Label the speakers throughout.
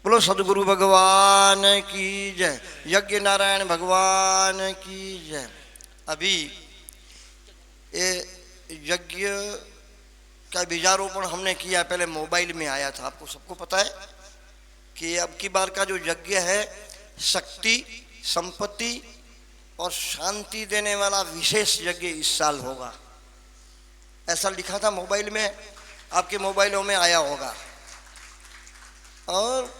Speaker 1: बोलो सदगुरु भगवान की जय, यज्ञ नारायण भगवान की जय। अभी ये यज्ञ का बीजारोपण हमने किया, पहले मोबाइल में आया था। आपको सबको पता है कि अब की बार का जो यज्ञ है शक्ति, संपत्ति और शांति देने वाला विशेष यज्ञ इस साल होगा, ऐसा लिखा था मोबाइल में। आपके मोबाइलों में आया होगा और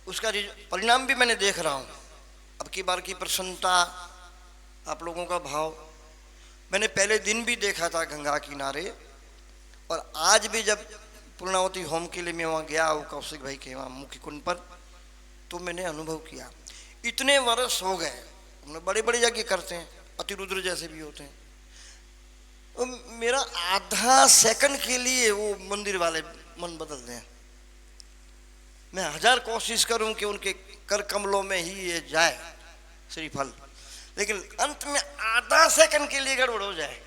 Speaker 1: उसका परिणाम भी मैंने देख रहा हूँ। अब की बार की प्रसन्नता, आप लोगों का भाव मैंने पहले दिन भी देखा था गंगा किनारे, और आज भी जब पूर्णावती होम के लिए मैं वहाँ गया वो कौशिक भाई के वहाँ मुख्य कुंड पर, तो मैंने अनुभव किया इतने वर्ष हो गए, हम लोग बड़े बड़े यज्ञ करते हैं, अतिरुद्र जैसे भी होते हैं, तो मेरा आधा सेकंड के लिए वो मंदिर वाले मन बदल दें। मैं हजार कोशिश करूं कि उनके कर कमलों में ही ये जाए श्रीफल, लेकिन अंत में आधा सेकंड के लिए गड़बड़ हो जाए,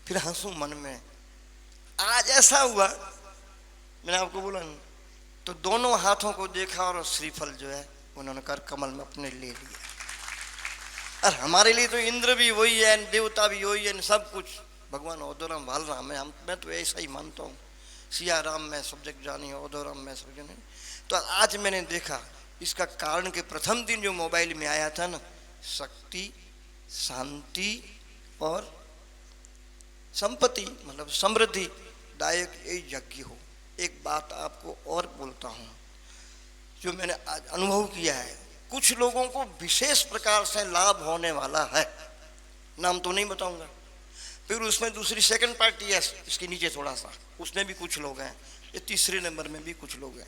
Speaker 1: फिर हंसू मन में। आज ऐसा हुआ, मैंने आपको बोला नहीं, तो दोनों हाथों को देखा और श्रीफल जो है उन्होंने कर कमल में अपने ले लिया। और हमारे लिए तो इंद्र भी वही है, देवता भी वही है, सब कुछ भगवान ओदोराम बालराम है। मैं तो ऐसा ही मानता हूँ, सिया राम में सब जग जानी, ओदोराम में सब जग। तो आज मैंने देखा इसका कारण के प्रथम दिन जो मोबाइल में आया था ना, शक्ति, शांति और संपत्ति मतलब समृद्धि दायक ये यज्ञ हो। एक बात आपको और बोलता हूँ जो मैंने आज अनुभव किया है, कुछ लोगों को विशेष प्रकार से लाभ होने वाला है, नाम तो नहीं बताऊंगा। फिर उसमें दूसरी सेकंड पार्टी है इसके नीचे थोड़ा सा, उसमें भी कुछ लोग हैं, ये तीसरे नंबर में भी कुछ लोग हैं।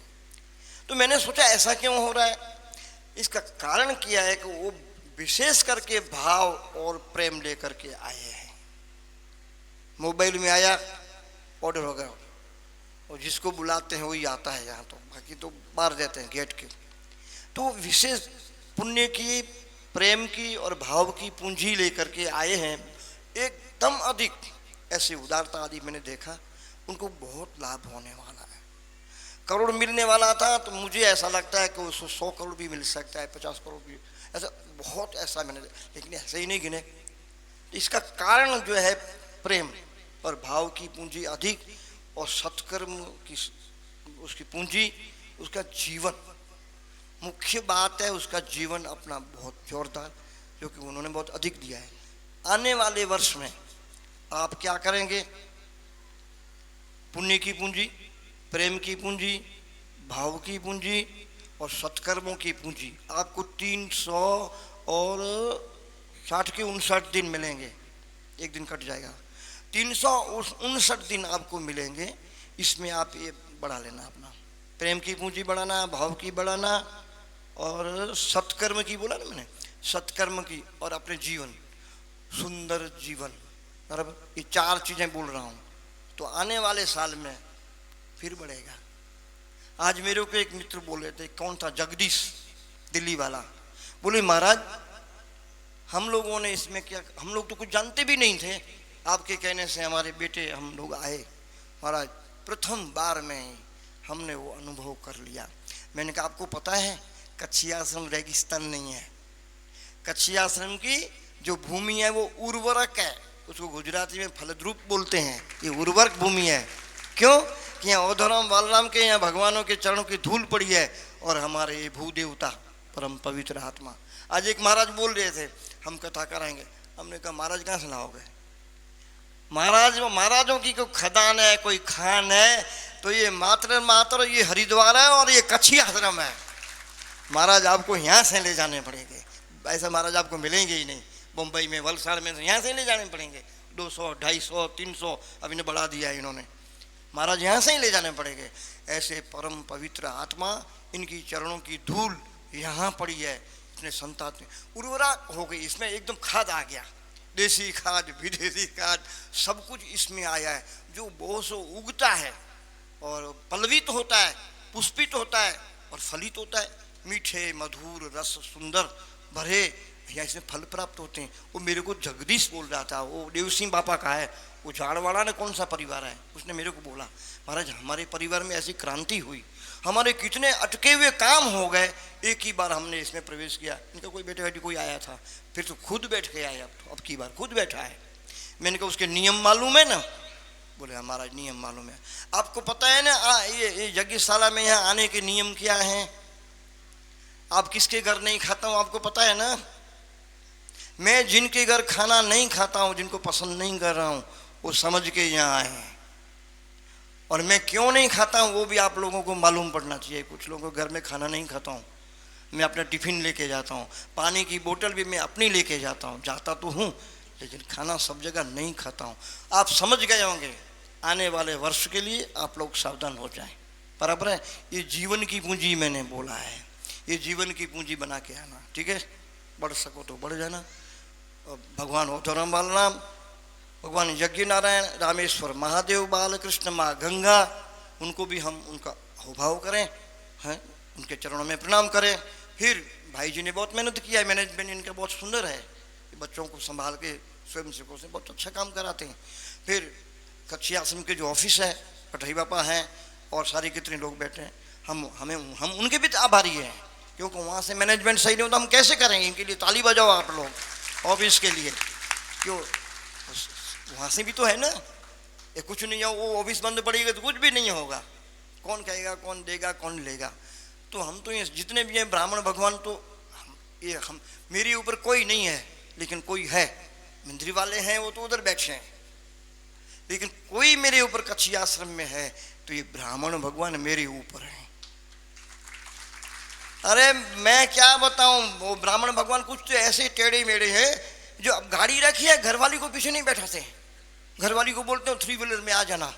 Speaker 1: तो मैंने सोचा ऐसा क्यों हो रहा है, इसका कारण किया है कि वो विशेष करके भाव और प्रेम लेकर के आए हैं। मोबाइल में आया, ऑर्डर हो गया, और जिसको बुलाते हैं वही आता है यहाँ, तो बाकी तो मार देते हैं गेट के। तो विशेष पुण्य की, प्रेम की और भाव की पूंजी लेकर के आए हैं, एकदम अधिक ऐसी उदारता आदि मैंने देखा, उनको बहुत लाभ होने वाला है। करोड़ मिलने वाला था तो मुझे ऐसा लगता है कि उसको 100 करोड़ भी मिल सकता है, 50 करोड़ भी, ऐसा बहुत ऐसा मैंने, लेकिन ऐसे ही नहीं गिने। इसका कारण जो है प्रेम और भाव की पूंजी अधिक, और सत्कर्म की उसकी पूंजी, उसका जीवन मुख्य बात है, उसका जीवन अपना बहुत जोरदार, जो कि उन्होंने बहुत अधिक दिया है। आने वाले वर्ष में आप क्या करेंगे, पुण्य की पूंजी, प्रेम की पूंजी, भाव की पूंजी और सत्कर्मों की पूंजी, आपको 360 के 59 दिन मिलेंगे, एक दिन कट जाएगा, 359 दिन आपको मिलेंगे। इसमें आप ये बढ़ा लेना, अपना प्रेम की पूंजी बढ़ाना, भाव की बढ़ाना और सत्कर्म की, बोला ना मैंने, सत्कर्म की, और अपने जीवन, सुंदर जीवन, बराबर, ये 4 चीजें बोल रहा हूँ। तो आने वाले साल में फिर बढ़ेगा। आज मेरे को एक मित्र बोल रहे थे, कौन था, जगदीश दिल्ली वाला, बोले महाराज हम लोगों ने इसमें क्या, हम लोग तो कुछ जानते भी नहीं थे, आपके कहने से हमारे बेटे हम लोग आए महाराज, प्रथम बार में हमने वो अनुभव कर लिया। मैंने कहा आपको पता है कच्छी आश्रम रेगिस्तान नहीं है, कच्छी आश्रम की जो भूमि है वो उर्वरक है, उसको गुजराती में फलद्रूप बोलते हैं, ये उर्वरक भूमि है। क्यों कि यहाँ ओधोराम बालराम के यहाँ भगवानों के चरणों की धूल पड़ी है, और हमारे ये भूदेवता परम पवित्र आत्मा। आज एक महाराज बोल रहे थे हम कथा कराएंगे, हमने कहा महाराज कहाँ से लाओगे, महाराजों की कोई खदान है, कोई खान है, तो ये मात्र ये हरिद्वार है और ये कच्छी आश्रम है, महाराज आपको यहाँ से ले जाने पड़ेंगे। ऐसा महाराज आपको मिलेंगे ही नहीं, मुंबई में, वलसाड़ में, तो यहाँ से ले जाने पड़ेंगे, 200, 250, 300 अब इन्हें बढ़ा दिया है इन्होंने, महाराज यहाँ से ही ले जाने पड़ेंगे। ऐसे परम पवित्र आत्मा, इनकी चरणों की धूल यहाँ पड़ी है, इतने संतात उर्वरा हो गई, इसमें एकदम खाद आ गया, देसी खाद, विदेशी खाद, सब कुछ इसमें आया है, जो बहुत सो उगता है और पल्लवित होता है, पुष्पित होता है और फलित होता है, मीठे मधुर रस सुंदर भरे, या इसमें फल प्राप्त होते हैं। वो मेरे को जगदीश बोल रहा था, वो देव सिंह बापा का है, वो झाड़वाड़ा ने कौन सा परिवार है, उसने मेरे को बोला महाराज हमारे परिवार में ऐसी क्रांति हुई, हमारे कितने अटके हुए काम हो गए। एक ही बार हमने इसमें प्रवेश किया, इनका कोई बेटे बेटी कोई आया था, फिर तो खुद बैठ के आए, अब की बार खुद बैठा है। मैंने कहा उसके नियम मालूम है ना? बोले हमारा नियम मालूम है। आपको पता है ना ये यज्ञशाला में यहाँ आने के नियम क्या हैं? आप किसके घर नहीं खाता हूँ आपको पता है ना? मैं जिनके घर खाना नहीं खाता हूँ, जिनको पसंद नहीं कर रहा हूँ, वो समझ के यहाँ आए हैं। और मैं क्यों नहीं खाता हूँ वो भी आप लोगों को मालूम पड़ना चाहिए। कुछ लोगों के घर में खाना नहीं खाता हूँ, मैं अपना टिफिन लेके जाता हूँ, पानी की बोतल भी मैं अपनी लेके जाता हूँ, जाता तो हूँ लेकिन खाना सब जगह नहीं खाता हूँ। आप समझ गए होंगे, आने वाले वर्ष के लिए आप लोग सावधान हो जाएं। बराबर है? ये जीवन की पूंजी मैंने बोला है, ये जीवन की पूंजी बना के आना, ठीक है? बढ़ सको तो बढ़ जाना। भगवान हो धर्म बालराम, भगवान यज्ञ नारायण, रामेश्वर महादेव, बालकृष्ण, माँ गंगा, उनको भी हम उनका अहोभाव करें, हैं उनके चरणों में प्रणाम करें। फिर भाई जी ने बहुत मेहनत किया है, मैनेजमेंट इनका बहुत सुंदर है, बच्चों को संभाल के स्वयं सेवकों से बहुत अच्छा काम कराते हैं। फिर कच्छी आश्रम के जो ऑफिस है, पटही बापा हैं और सारे कितने लोग बैठे हैं, हम उनके भी आभारी हैं, क्योंकि वहाँ से मैनेजमेंट सही नहीं होता हम कैसे करेंगे? इनके लिए ताली बजाओ आप लोग, ऑफिस के लिए। क्यों? वहाँ से भी तो है ना, ये कुछ नहीं है, वो ऑफिस बंद पड़ेगा तो कुछ भी नहीं होगा, कौन कहेगा, कौन देगा, कौन लेगा? तो हम तो ये जितने भी हैं ब्राह्मण भगवान, तो हम मेरे ऊपर कोई नहीं है, लेकिन कोई है, मंदिर वाले हैं वो तो उधर बैठे हैं, लेकिन कोई मेरे ऊपर कच्छी आश्रम में है तो ये ब्राह्मण भगवान मेरे ऊपर है। अरे मैं क्या बताऊं, वो ब्राह्मण भगवान कुछ तो ऐसे टेढ़े मेढ़े हैं, जो अब गाड़ी रखी है घरवाली को पीछे नहीं बैठाते, घरवाली को बोलते हो 3 व्हीलर में आ जाना,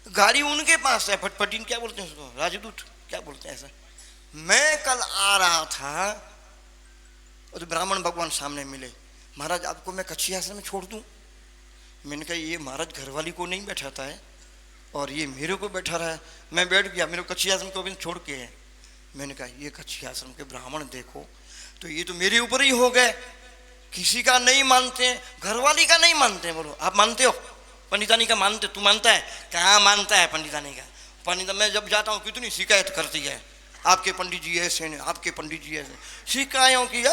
Speaker 1: गाड़ी उनके पास है, फटफटीन क्या बोलते हैं उसको, राजदूत क्या बोलते हैं ऐसा। मैं कल आ रहा था तो ब्राह्मण भगवान सामने मिले, महाराज आपको मैं कच्छी आश्रम में छोड़ दूं? मैंने कहा ये महाराज घरवाली को नहीं बैठाता है और ये मेरे को बैठा रहा है। मैं बैठ गया, मेरे को कच्छी आश्रम को भी छोड़ के है। मैंने कहा ये कच्छी आश्रम के ब्राह्मण देखो, तो ये तो मेरे ऊपर ही हो गए, किसी का नहीं मानते, घरवाली का नहीं मानते। बोलो आप मानते हो? पंडितानी का मानते? तू मानता है? कहाँ मानता है पंडितानी का? पंडित मैं जब जाता हूँ कितनी शिकायत करती है, आपके पंडित जी ऐसे ने, आपके पंडित जी ऐसे, शिकायतों की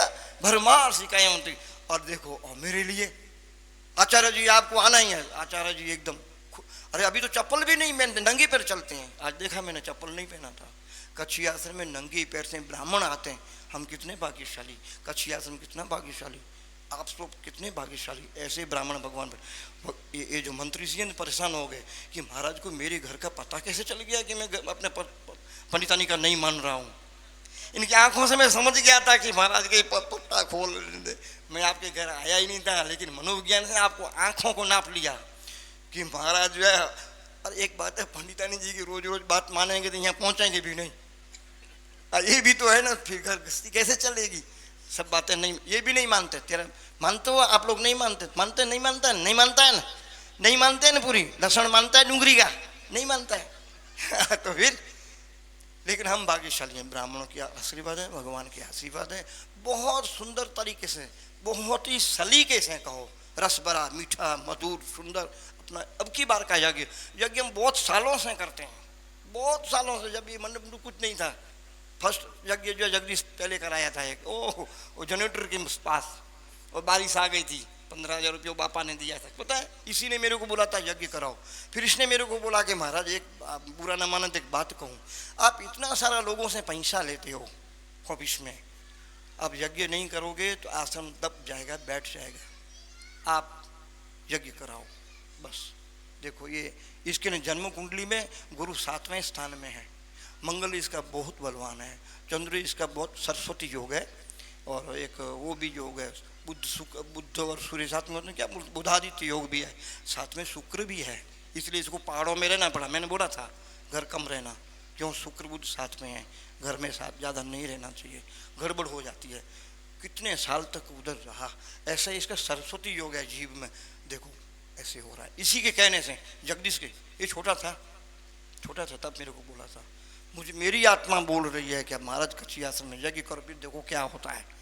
Speaker 1: भरमार शिकायत होती। और देखो और मेरे लिए आचार्य जी आपको आना ही है, आचार्य जी एकदम, अरे अभी तो चप्पल भी नहीं पहनते, नंगे पैर चलते हैं। आज देखा मैंने चप्पल नहीं पहना था, कच्छी आश्रम में नंगे पैर से ब्राह्मण आते हैं। हम कितने भाग्यशाली, कच्छी आश्रम कितना भाग्यशाली, आप सब कितने भाग्यशाली, ऐसे ब्राह्मण भगवान। ये जो मंत्री जी परेशान हो गए कि महाराज को मेरे घर का पता कैसे चल गया कि मैं अपने पंडितानी का नहीं मान रहा हूँ। इनकी आंखों से मैं समझ गया था कि महाराज के पट्टा खोल दे, मैं आपके घर आया ही नहीं था, लेकिन मनोविज्ञान से आपको आंखों को नाप लिया कि महाराज जो है। और एक बात है, पंडितानी जी की रोज रोज बात मानेंगे तो यहाँ पहुँचेंगे भी नहीं, और ये भी तो है ना, फिर घर गृहस्थी कैसे चलेगी? सब बातें नहीं, ये भी नहीं मानते। तेरा मानते हो आप लोग? नहीं मानते? मानते नहीं मानता है? नहीं मानता है ना, नहीं मानते हैं ना, पूरी लक्षण मानता है डूंगरी का? नहीं मानता है तो फिर, लेकिन हम भाग्यशाली हैं, ब्राह्मणों की आशीर्वाद है, भगवान के आशीर्वाद है, बहुत सुंदर तरीके से, बहुत ही सलीके से कहो, रस भरा, मीठा, मधुर, सुंदर। अपना अब की बार का यज्ञ हम बहुत सालों से करते हैं, बहुत सालों से, जब ये मंडप में कुछ नहीं था। फर्स्ट यज्ञ जो जगदीश पहले कराया था एक, वो जनरेटर के पास, और बारिश आ गई थी, 15,000 रुपये बापा ने दिया था, पता है? इसी ने मेरे को बोला था यज्ञ कराओ। फिर इसने मेरे को बोला कि महाराज एक बुरा न मानत एक बात कहूँ, आप इतना सारा लोगों से पैसा लेते हो ऑफिस में, आप यज्ञ नहीं करोगे तो आश्रम दब जाएगा, बैठ जाएगा, आप यज्ञ कराओ बस। देखो ये इसके न जन्म कुंडली में गुरु 7वें स्थान में है, मंगल इसका बहुत बलवान है, चंद्र इसका बहुत सरस्वती योग है, और एक वो भी योग है बुद्ध और सूर्य साथ में, क्या बुधादित्य योग भी है, साथ में शुक्र भी है। इसलिए इसको पहाड़ों में रहना पड़ा। मैंने बोला था घर कम रहना, क्यों? शुक्र बुध साथ में है, घर में साथ ज़्यादा नहीं रहना चाहिए, गड़बड़ हो जाती है। कितने साल तक उधर रहा, ऐसा इसका सरस्वती योग है जीव में। देखो ऐसे हो रहा है, इसी के कहने से। जगदीश के ये छोटा था तब मेरे को बोला था, मुझे मेरी आत्मा बोल रही है कि महाराज कच्छी आश्रम में यज्ञ करो, फिर देखो क्या होता है।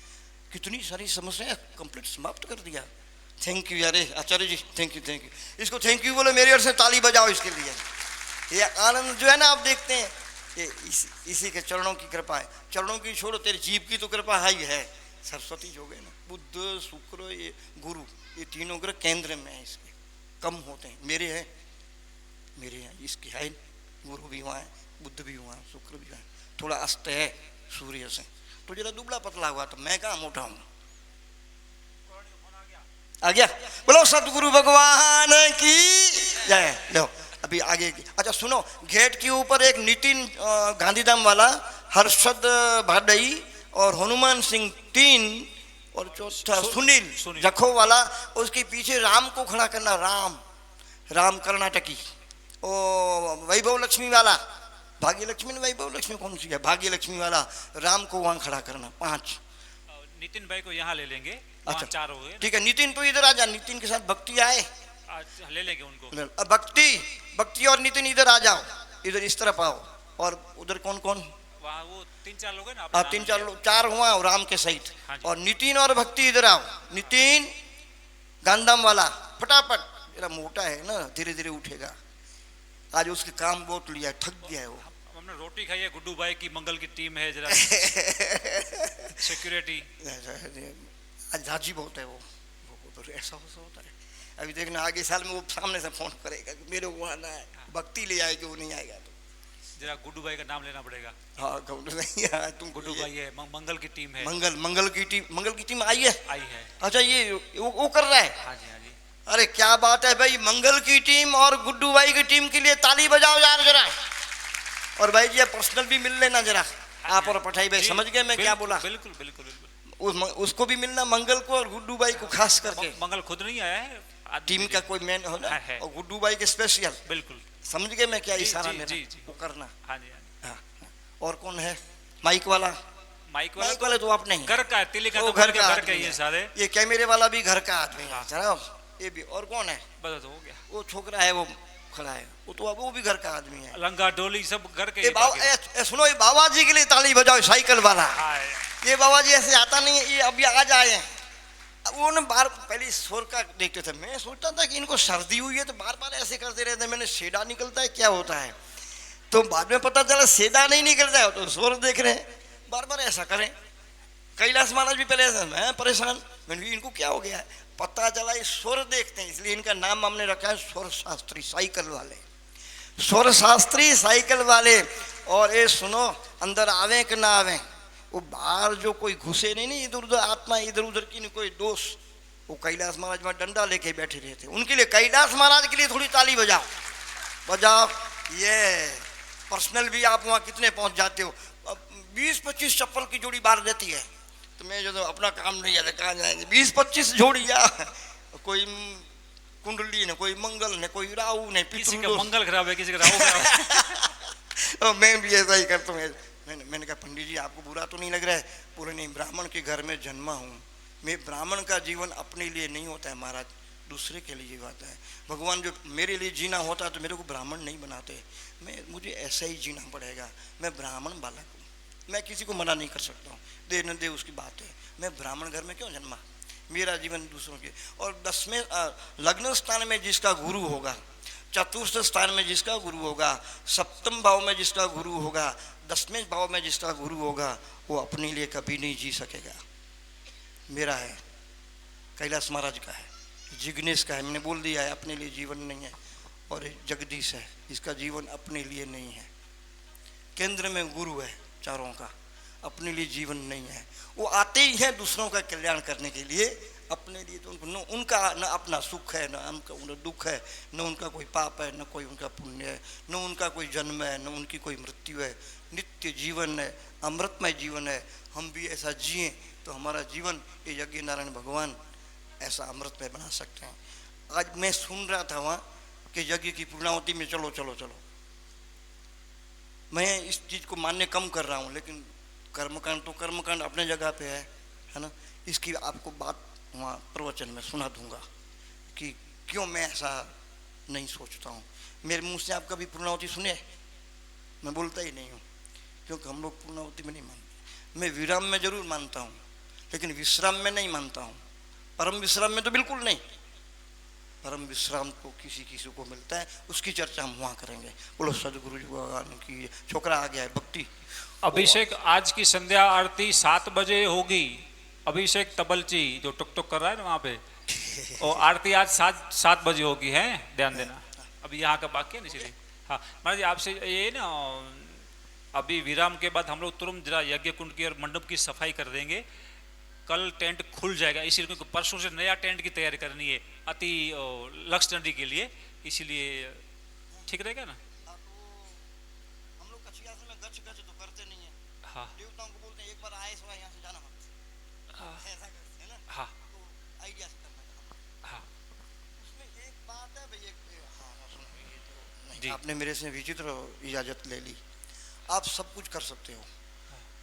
Speaker 1: कितनी सारी समस्याएं कंप्लीट समाप्त कर दिया। थैंक यू यार आचार्य जी, थैंक यू। इसको थैंक यू बोलो, मेरी ओर से ताली बजाओ इसके लिए। ये आनंद जो है ना आप देखते हैं, ये इसी के चरणों की कृपा है। चरणों की छोड़ो, तेरी जीव की तो कृपा है ही है। सरस्वती जो है ना, बुद्ध शुक्र ये गुरु, ये तीनों ग्रह केंद्र में है, इसके कम होते हैं। मेरे हैं, मेरे हैं, इसके है गुरु भी वहाँ है, बुद्ध भी वहाँ, शुक्र भी वहाँ, थोड़ा अस्त है सूर्य से, तो जरा दुबला पतला हुआ, तो मैं कहाँ मोटा हूँ। आ गया, बोलो सतगुरु भगवान की जय। लो अभी आगे की, अच्छा सुनो, गेट के ऊपर एक नितिन गांधीधाम वाला, हर्षद भाडई और हनुमान सिंह 3 और चौथा सुनील जखो वाला, उसके पीछे राम को खड़ा करना, राम कर्नाटकी, ओ वैभव लक्ष्मी वाला, भाग्य लक्ष्मी ने वैभव लक्ष्मी कौन सी है, भाग्य लक्ष्मी वाला राम को वहां खड़ा करना। 5
Speaker 2: नितिन भाई को यहाँ ले लेंगे।
Speaker 1: अच्छा
Speaker 2: 4 हो गए,
Speaker 1: ठीक है। नितिन तो इधर आ जा, नितिन के साथ भक्ति आए,
Speaker 2: ले लेंगे उनको।
Speaker 1: अब भक्ति और नितिन इधर आ जाओ, इधर इस तरफ आओ। और उधर कौन कौन,
Speaker 2: वहाँ वो 3-4 लोग हैं ना,
Speaker 1: 3-4 लोग, 4 हुआ और राम के सहित।
Speaker 2: हाँ
Speaker 1: और नितिन और भक्ति इधर आओ। नितिन गांधाम वाला फटाफट, मेरा मोटा है ना, धीरे धीरे उठेगा, आज उसके काम बहुत लिया, थक गया है वो।
Speaker 2: हमने रोटी खाई है, गुड्डू भाई की मंगल की टीम है जरा सिक्योरिटी
Speaker 1: झाजी बहुत है वो तो ऐसा होता है। अभी देखना आगे साल में वो सामने से फोन करेगा कि मेरे को आना है, भक्ति ले आएगी, वो नहीं आएगा तो
Speaker 2: जरा गुड्डू भाई का नाम लेना पड़ेगा।
Speaker 1: हाँ नहीं, तुम
Speaker 2: गुड्डू भाई है, मंगल की टीम है,
Speaker 1: मंगल की टीम आई है। अच्छा ये वो कर रहा है।
Speaker 2: हाँ जी हाँ जी।
Speaker 1: अरे क्या बात है भाई, मंगल की टीम और गुड्डू भाई की टीम के लिए ताली बजाओ यार जरा। और भाई जी पर्सनल भी मिल लेना जरा आप और पठाई भाई, समझ गए मैं क्या बोला।
Speaker 2: बिल्कुल बिल्कुल बिल्कुल।
Speaker 1: उसको भी मिलना, मंगल को और गुड्डू भाई को खास करके।
Speaker 2: मंगल खुद नहीं आया है,
Speaker 1: टीम का कोई मैन हो ना, और गुड्डू भाई के स्पेशल।
Speaker 2: बिल्कुल
Speaker 1: समझ गए मैं क्या इशारा मेरा, वो करना।
Speaker 2: हाँ जी हाँ।
Speaker 1: और कौन है माइक वाला? माइक वाले तो आप नहीं,
Speaker 2: घर का है, तिली का,
Speaker 1: वो
Speaker 2: घर
Speaker 1: का
Speaker 2: ये सारे,
Speaker 1: ये कैमरे वाला भी घर का आदमी है जरा, ये भी। और कौन है?
Speaker 2: बता तो हो गया,
Speaker 1: वो छोकरा है वो खड़ा है, वो तो वो भी घर का आदमी है।
Speaker 2: लंगा डोली सब घर के।
Speaker 1: सुनो, ये बाबा जी के लिए ताली बजाओ, साइकिल वाला। ये बाबा जी ऐसे आता नहीं है, ये अभी आ जाए। वो ना बार पहले शोर का देखते थे, मैं सोचता था कि इनको सर्दी हुई है तो बार बार ऐसे करते रहते, मैंने सेडा निकलता है क्या होता है, तो बाद में पता चला सेडा नहीं निकलता है, तो शोर देख रहे हैं, बार बार ऐसा करें। कैलाश महाराज भी पहले ऐसा, मैं परेशान, मैंने इनको क्या हो गया है, पता चला ये स्वर देखते हैं, इसलिए इनका नाम हमने रखा है स्वर शास्त्री, साइकिल वाले, स्वर शास्त्री साइकिल वाले। और ये सुनो, अंदर आवे कि ना आवे, वो बाहर जो कोई घुसे नहीं इधर उधर आत्मा, इधर उधर की नहीं कोई दोस्त, वो कैलाश महाराज में डंडा लेके बैठे रहते, उनके लिए कैलाश महाराज के लिए थोड़ी ताली बजाओ बजाओ। ये पर्सनल भी आप वहाँ कितने पहुँच जाते हो, 20-25 चप्पल की जोड़ी बाहर देती है, तो मैं जो तो अपना काम नहीं है, कहाँ जाएंगे 20-25 जोड़ी या कोई कुंडली ने, कोई मंगल ने, कोई राहु ने,
Speaker 2: किसी का मंगल खराब है, किसी का राहु खराब है।
Speaker 1: मैं भी ऐसा ही करता हूँ। मैंने कहा पंडित जी आपको बुरा तो नहीं लग रहा है? पूरे नहीं, ब्राह्मण के घर में जन्मा हूँ मैं, ब्राह्मण का जीवन अपने लिए नहीं होता है महाराज, दूसरे के लिए होता है। भगवान जो मेरे लिए जीना होता है तो मेरे को ब्राह्मण नहीं बनाते, मुझे ऐसा ही जीना पड़ेगा। मैं ब्राह्मण बालक हूँ, मैं किसी को मना नहीं कर सकता हूँ, दे न दे उसकी बात है। मैं ब्राह्मण घर में क्यों जन्मा, मेरा जीवन दूसरों के। और 10वें लग्न स्थान में जिसका गुरु होगा, चतुर्थ स्थान में जिसका गुरु होगा, सप्तम भाव में जिसका गुरु होगा, 10वें भाव में जिसका गुरु होगा, वो अपने लिए कभी नहीं जी सकेगा। मेरा है, कैलाश महाराज का है, जिग्नेश का है, मैंने बोल दिया है, अपने लिए जीवन नहीं है। और जगदीश है, इसका जीवन अपने लिए नहीं है। केंद्र में गुरु है चारों का, अपने लिए जीवन नहीं है। वो आते ही हैं दूसरों का कल्याण करने के लिए, अपने लिए तो उनका न अपना सुख है, न उनका दुख है, न उनका कोई पाप है, न कोई उनका पुण्य है, न उनका कोई जन्म है, न उनकी कोई मृत्यु है। नित्य जीवन है, अमृतमय जीवन है। हम भी ऐसा जिए तो हमारा जीवन ये यज्ञ नारायण भगवान ऐसा अमृतमय बना सकते हैं। आज मैं सुन रहा था वहाँ कि यज्ञ की पूर्णाहुति में चलो चलो चलो, मैं इस चीज़ को मानने कम कर रहा हूँ, लेकिन कर्मकांड तो कर्मकांड अपने जगह पे है ना। इसकी आपको बात वहाँ प्रवचन में सुना दूंगा कि क्यों मैं ऐसा नहीं सोचता हूँ। मेरे मुंह से आप कभी पूर्णाहुति सुने? मैं बोलता ही नहीं हूँ, क्योंकि हम लोग पूर्णाहुति में नहीं मानते। मैं विराम में जरूर मानता हूँ, लेकिन विश्राम में नहीं मानता हूँ। परम विश्राम में तो बिल्कुल नहीं। परम विश्राम तो किसी किसी को मिलता है, उसकी चर्चा हम वहाँ करेंगे। बोलो सदगुरु जी भगवान की। छोकरा आ गया है भक्ति।
Speaker 3: अभिषेक आज की संध्या आरती 7 बजे होगी। अभिषेक तबलची जो टुक टुक कर रहा है ना वहाँ पे, और आरती आज 7 बजे होगी है, ध्यान देना। अभी यहाँ का बाकी है ना इसलिए। हाँ महाराज जी आपसे ये ना, अभी विराम के बाद हम लोग तुरंत जरा यज्ञ कुंड की और मंडप की सफाई कर देंगे। कल टेंट खुल जाएगा, इसीलिए क्योंकि परसों से नया टेंट की तैयारी करनी है अति लक्ष्य चंडी के लिए, इसीलिए ठीक रहेगा ना।
Speaker 1: हम लोग कछिया से में गच गच तो करते नहीं है।
Speaker 3: हाँ
Speaker 1: देवताओं को बोलते हैं एक बार आए सो यहाँ से जाना मत, ऐसा करते हैं ना।
Speaker 3: हाँ
Speaker 1: तो आइडिया से करना है।
Speaker 3: हाँ
Speaker 1: उसमें एक बात है भाई, हाँ सुनो, ये तो नहीं,
Speaker 3: जी।
Speaker 1: आपने मेरे से विचित्र इजाजत ले ली। आप सब कुछ कर सकते हो,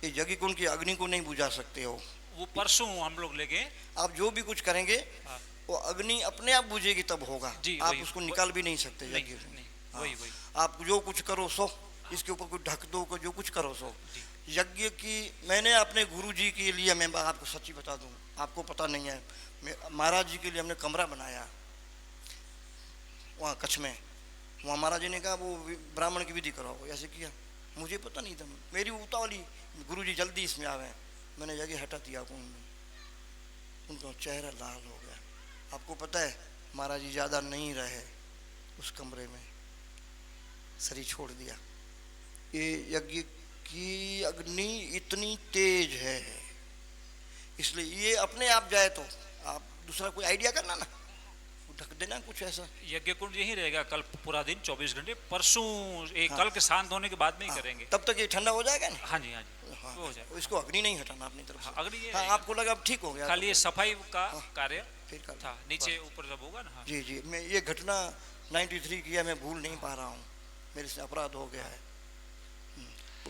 Speaker 1: ये यज्ञ कुंड की अग्नि को नहीं बुझा सकते हो।
Speaker 3: वो परसों हम लोग लेके।
Speaker 1: आप जो भी कुछ करेंगे
Speaker 3: हाँ।
Speaker 1: वो अग्नि अपने आप बुझेगी तब होगा।
Speaker 3: जी,
Speaker 1: आप
Speaker 3: वही,
Speaker 1: उसको निकाल भी नहीं सकते
Speaker 3: नहीं,
Speaker 1: यज्ञ से।
Speaker 3: नहीं,
Speaker 1: हाँ।
Speaker 3: वही वही
Speaker 1: आप जो कुछ करो सो, इसके ऊपर कुछ ढक दो, को जो कुछ करो सो।
Speaker 3: जी।
Speaker 1: यज्ञ की मैंने अपने गुरु जी के लिए, मैं आपको सच्ची बता दूं, आपको पता नहीं है, महाराज जी के लिए हमने कमरा बनाया वहाँ कच्छ में। वहाँ महाराज जी ने कहा वो ब्राह्मण की विधि कराओ, ऐसे किया। मुझे पता नहीं था, मेरी उतावली, गुरु जी जल्दी इसमें आ गए, मैंने यज्ञ हटा दिया कुंड में। उनका चेहरा लाल हो गया। आपको पता है महाराज जी ज़्यादा नहीं रहे उस कमरे में, शरीर छोड़ दिया। ये यज्ञ की अग्नि इतनी तेज है, इसलिए ये अपने आप जाए तो आप दूसरा कोई आइडिया करना ना, ढक देना कुछ ऐसा।
Speaker 3: यज्ञ कुंड यही रहेगा कल पूरा दिन 24 घंटे। परसों एक
Speaker 1: हाँ।
Speaker 3: कल के शांत होने के बाद में ही
Speaker 1: हाँ,
Speaker 3: करेंगे।
Speaker 1: तब तक ये ठंडा हो जाएगा ना।
Speaker 3: हाँ जी हाँ जी
Speaker 1: हाँ,
Speaker 3: वो हो जाएगा।
Speaker 1: इसको अग्नि नहीं हटाना अपनी तरफ से।
Speaker 3: हाँ, अग्नि ये
Speaker 1: हाँ,
Speaker 3: रहेगा।
Speaker 1: आपको लगा अब ठीक हो गया
Speaker 3: खाली ये सफाई का
Speaker 1: हाँ।
Speaker 3: कार्य
Speaker 1: फिर कर
Speaker 3: था, नीचे ऊपर जब होगा ना। हाँ।
Speaker 1: जी जी, मैं ये घटना 93 किया, मैं भूल नहीं पा रहा हूँ, मेरे से अपराध हो गया है।